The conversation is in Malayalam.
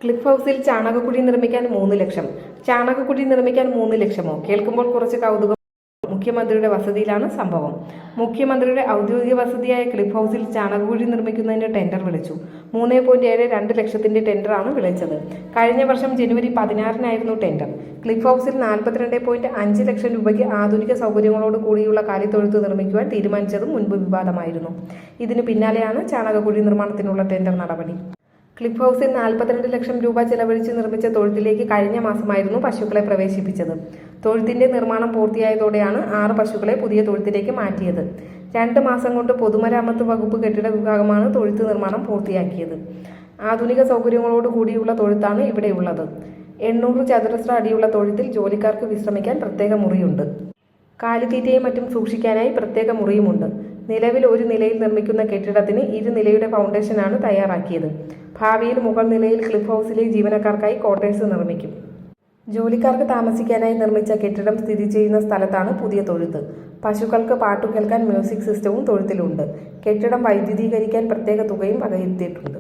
ക്ലിഫ് ഹൗസിൽ ചാണകക്കുഴി നിർമ്മിക്കാൻ 3 ലക്ഷം. ചാണകക്കുഴി നിർമ്മിക്കാൻ 3 ലക്ഷമോ? കേൾക്കുമ്പോൾ കുറച്ച് കൗതുകം. മുഖ്യമന്ത്രിയുടെ വസതിയിലാണ് സംഭവം. മുഖ്യമന്ത്രിയുടെ ഔദ്യോഗിക വസതിയായ ക്ലിഫ് ഹൗസിൽ ചാണകക്കുഴി നിർമ്മിക്കുന്നതിന് ടെൻഡർ വിളിച്ചു. 3.72 ലക്ഷത്തിന്റെ ടെൻഡറാണ് വിളിച്ചത്. കഴിഞ്ഞ വർഷം ജനുവരി 16-നായിരുന്നു ടെൻഡർ. ക്ലിഫ് ഹൗസിൽ 42.5 ലക്ഷം രൂപയ്ക്ക് ആധുനിക സൗകര്യങ്ങളോട് കൂടിയുള്ള കാലിത്തൊഴുത്ത് നിർമ്മിക്കുവാൻ തീരുമാനിച്ചതും മുൻപ് വിവാദമായിരുന്നു. ഇതിന് പിന്നാലെയാണ് ചാണകക്കുഴി നിർമ്മാണത്തിനുള്ള ടെൻഡർ നടപടി. ക്ലിഫ് ഹൗസിൽ 42 ലക്ഷം രൂപ ചെലവഴിച്ച് നിർമ്മിച്ച തൊഴുത്തിലേക്ക് കഴിഞ്ഞ മാസമായിരുന്നു പശുക്കളെ പ്രവേശിപ്പിച്ചത്. തൊഴുത്തിന്റെ നിർമ്മാണം പൂർത്തിയായതോടെയാണ് 6 പശുക്കളെ പുതിയ തൊഴുത്തിലേക്ക് മാറ്റിയത്. 2 മാസം കൊണ്ട് പൊതുമരാമത്ത് വകുപ്പ് കെട്ടിട വിഭാഗമാണ് തൊഴുത്ത് നിർമ്മാണം പൂർത്തിയാക്കിയത്. ആധുനിക സൗകര്യങ്ങളോട് കൂടിയുള്ള തൊഴുത്താണ് ഇവിടെയുള്ളത്. 800 ചതുരശ്ര അടിയുള്ള തൊഴുത്തിൽ ജോലിക്കാർക്ക് വിശ്രമിക്കാൻ പ്രത്യേക മുറിയുണ്ട്. കാലിത്തീറ്റയും മറ്റും സൂക്ഷിക്കാനായി പ്രത്യേക മുറിയുമുണ്ട്. നിലവിൽ ഒരു നിലയിൽ നിർമ്മിക്കുന്ന കെട്ടിടത്തിന് 2 നിലയുടെ ഫൗണ്ടേഷനാണ് തയ്യാറാക്കിയത്. ഭാവിയിൽ മുകൾ നിലയിൽ ക്ലിഫ് ഹൗസിലെ ജീവനക്കാർക്കായി ക്വാർട്ടേഴ്സ് നിർമ്മിക്കും. ജോലിക്കാർക്ക് താമസിക്കാനായി നിർമ്മിച്ച കെട്ടിടം സ്ഥിതി ചെയ്യുന്ന സ്ഥലത്താണ് പുതിയ തൊഴുത്ത്. പശുക്കൾക്ക് പാട്ടു കേൾക്കാൻ മ്യൂസിക് സിസ്റ്റവും തൊഴുത്തിലുണ്ട്. കെട്ടിടം വൈദ്യുതീകരിക്കാൻ പ്രത്യേക തുകയും വകയിരുത്തിയിട്ടുണ്ട്.